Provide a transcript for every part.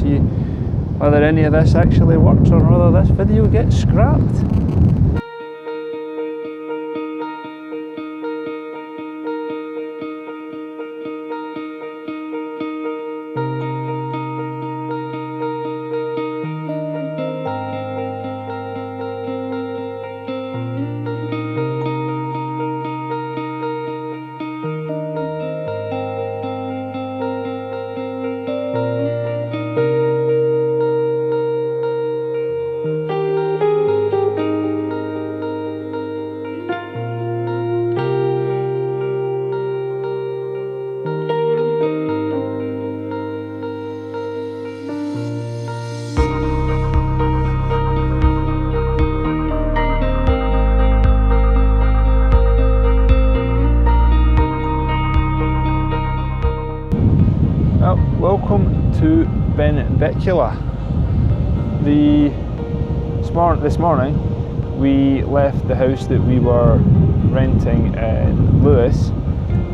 see whether any of this actually works or whether this video gets scrapped. Welcome to Benbecula. This morning we left the house that we were renting in Uists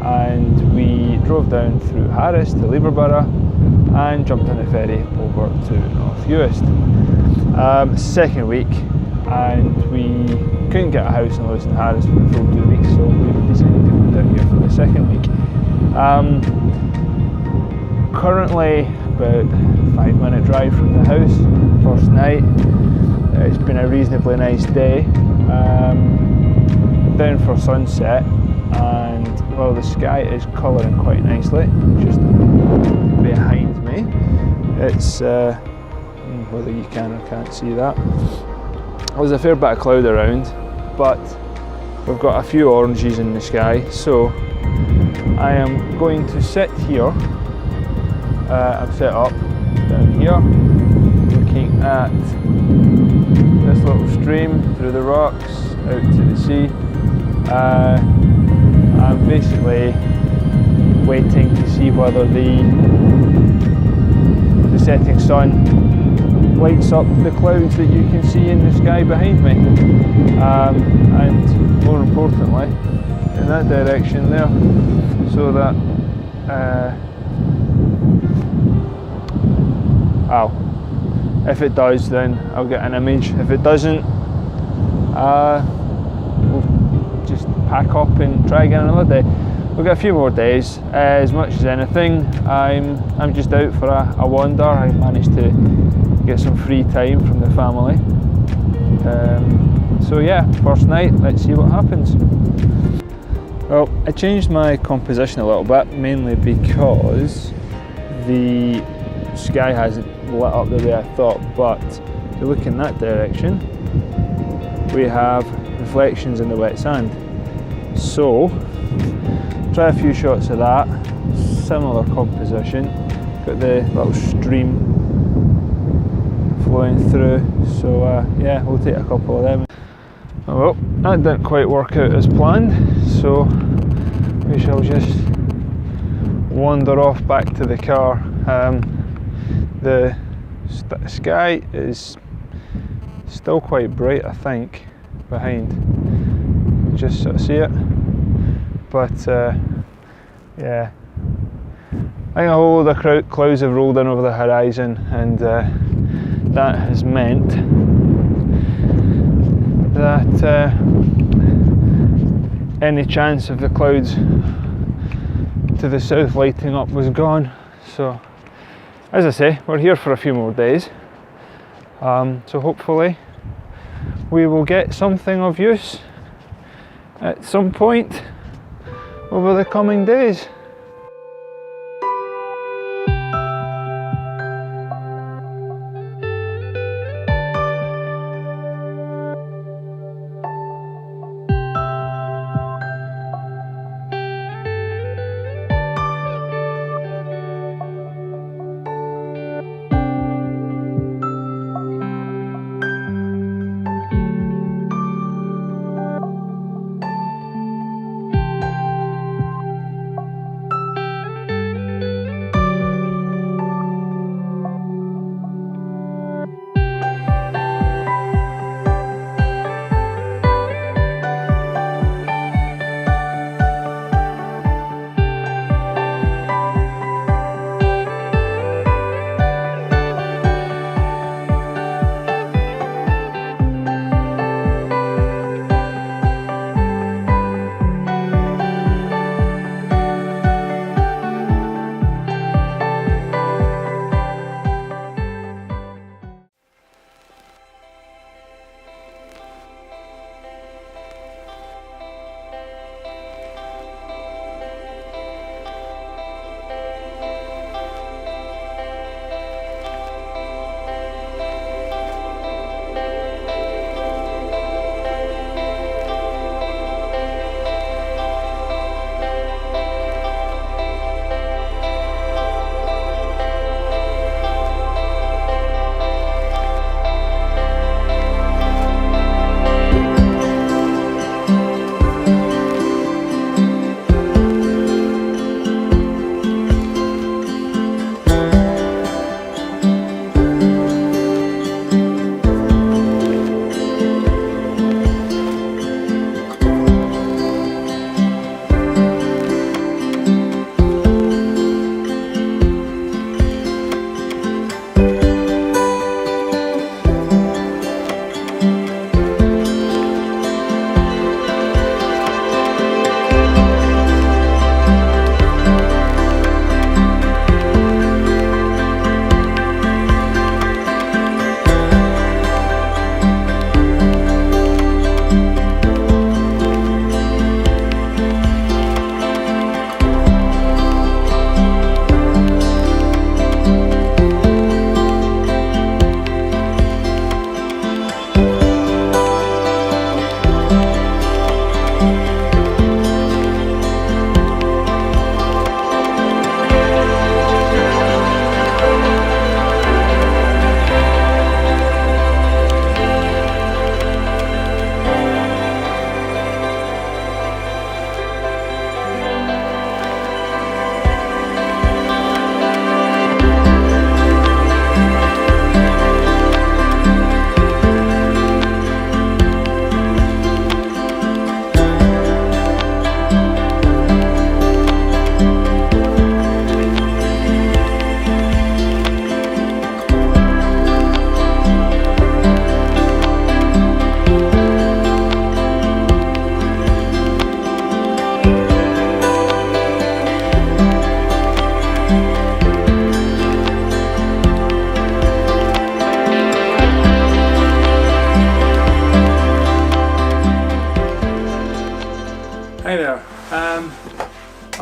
and we drove down through Harris to Leverborough and jumped on a ferry over to North Uist. Second week, and we couldn't get a house in Uist and Harris for the full 2 weeks, so we decided to come down here for the second week. Currently about a 5-minute drive from the house. First night. It's been a reasonably nice day. Down for sunset, and well, the sky is colouring quite nicely just behind me. It's whether you can or can't see that. There's a fair bit of cloud around, but we've got a few oranges in the sky, so I am going to sit here. I'm set up down here, looking at this little stream through the rocks out to the sea. I'm basically waiting to see whether the setting sun lights up the clouds that you can see in the sky behind me, and more importantly in that direction there, so that if it does, then I'll get an image. If it doesn't, we'll just pack up and try again another day. We've got a few more days. As much as anything, I'm just out for a wander. I managed to get some free time from the family. So yeah, first night, let's see what happens. Well, I changed my composition a little bit, mainly because the sky hasn't lit up the way I thought, but if you look in that direction, we have reflections in the wet sand. So, try a few shots of that, similar composition, got the little stream flowing through, so yeah, we'll take a couple of them. Well, that didn't quite work out as planned, so we shall just wander off back to the car. The sky is still quite bright, I think, behind. You can just sort of see it. But yeah, I think a whole load of clouds have rolled in over the horizon, and that has meant that any chance of the clouds to the south lighting up was gone. So, as I say, we're here for a few more days, so hopefully we will get something of use at some point over the coming days.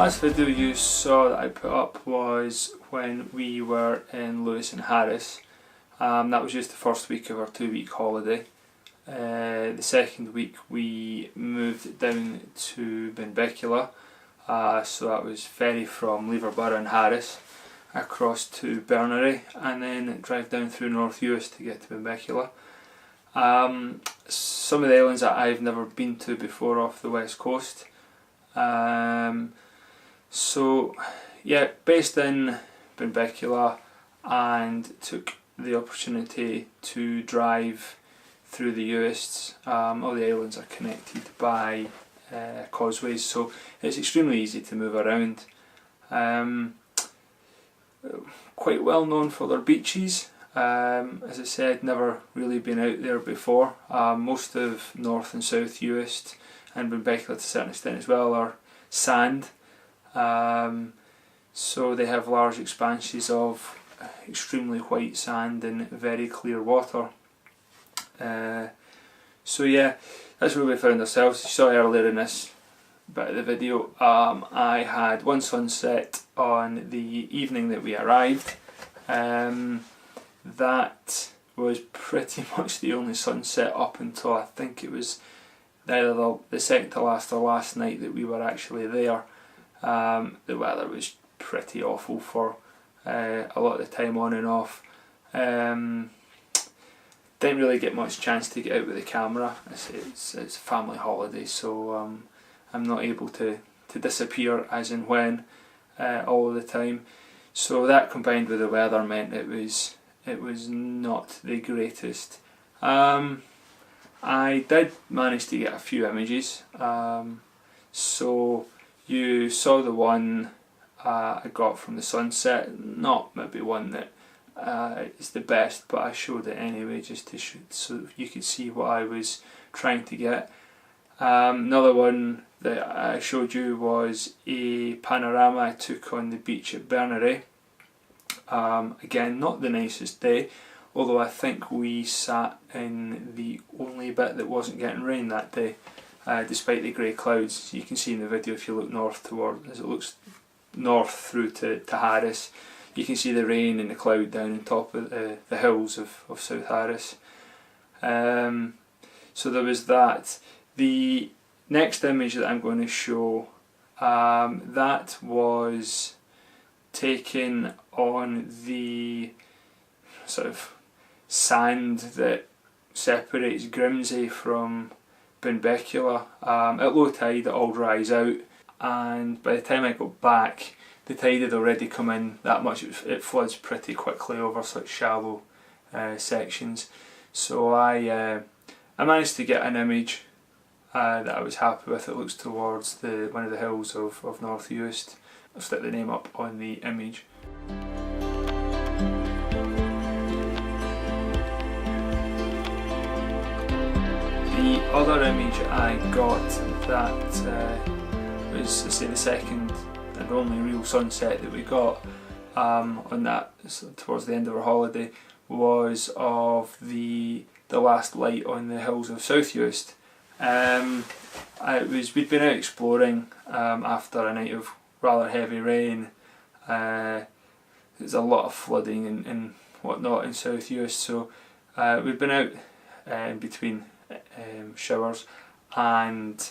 Last video you saw that I put up was when we were in Lewis and Harris. That was just the first week of our 2-week holiday. The second week we moved down to Benbecula, so that was ferry from Leverborough and Harris across to Berneray and then drive down through North Uists to get to Benbecula. Some of the islands that I've never been to before off the west coast. So yeah, based in Benbecula, and took the opportunity to drive through the Uists. All the islands are connected by causeways, so it's extremely easy to move around. Quite well known for their beaches. As I said, never really been out there before. Most of North and South Uist and Benbecula to a certain extent as well are sand. So they have large expanses of extremely white sand and very clear water. So yeah, that's where we found ourselves. You saw earlier in this bit of the video, I had one sunset on the evening that we arrived. That was pretty much the only sunset up until I think it was either the second to last or last night that we were actually there. The weather was pretty awful for a lot of the time, on and off. Didn't really get much chance to get out with the camera. It's a family holiday, so I'm not able to disappear as and when all the time. So that combined with the weather meant it was not the greatest. I did manage to get a few images. So you saw the one I got from the sunset, not maybe one that is the best, but I showed it anyway just to so you could see what I was trying to get. Another one that I showed you was a panorama I took on the beach at Berneray. Again, not the nicest day, although I think we sat in the only bit that wasn't getting rain that day, despite the grey clouds. You can see in the video, if you look north toward, as it looks north through to Harris, you can see the rain and the cloud down on top of the hills of South Harris. So there was that. The next image that I'm going to show, that was taken on the sort of sand that separates Grimsay from Benbecula. At low tide it all dries out, and by the time I got back the tide had already come in that much. It floods pretty quickly over such shallow sections. So I managed to get an image that I was happy with. It looks towards one of the hills of North Uist. I'll stick the name up on the image. The other image I got that was, I say, the second and only real sunset that we got on that, towards the end of our holiday, was of the last light on the hills of South Uist. We'd been out exploring after a night of rather heavy rain. There's a lot of flooding and whatnot in South Uist, so we'd been out in between showers, and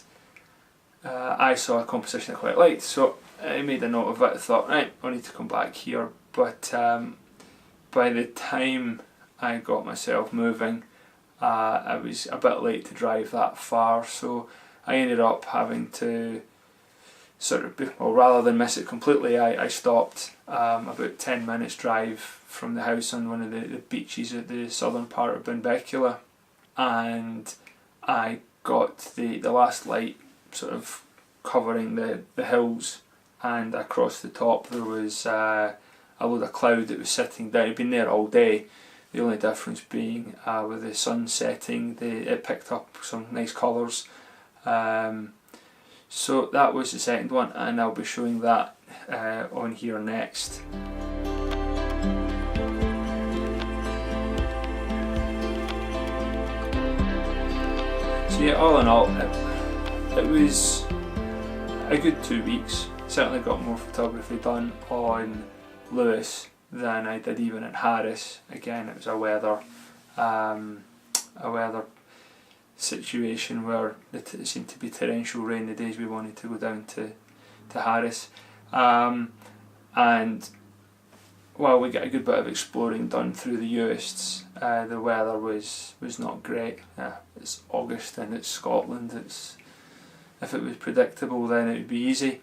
I saw a composition I quite liked, so I made a note of it. I thought, right, I need to come back here, but by the time I got myself moving, I was a bit late to drive that far, so I ended up having to rather than miss it completely, I stopped about 10 minutes drive from the house on one of the beaches at the southern part of Benbecula, and I got the last light sort of covering the hills, and across the top there was a load of cloud that was sitting down. It had been there all day, the only difference being with the sun setting it picked up some nice colours. So that was the second one, and I'll be showing that on here next. So yeah, all in all, it was a good 2 weeks. certainly got more photography done on Lewis than I did even at Harris. Again, it was a weather situation where it seemed to be torrential rain the days we wanted to go down to Harris, and while we got a good bit of exploring done through the Uists, the weather was not great. It's August and it's Scotland. If it was predictable, then it would be easy.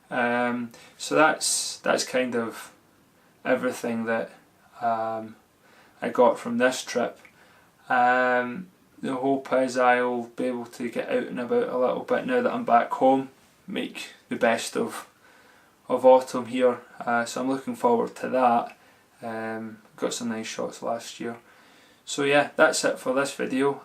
So that's kind of everything that I got from this trip. The hope is I'll be able to get out and about a little bit now that I'm back home, make the best of autumn here, so I'm looking forward to that. Got some nice shots last year. So yeah, that's it for this video.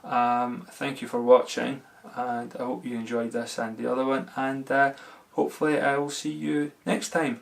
Thank you for watching, and I hope you enjoyed this and the other one, and hopefully I will see you next time.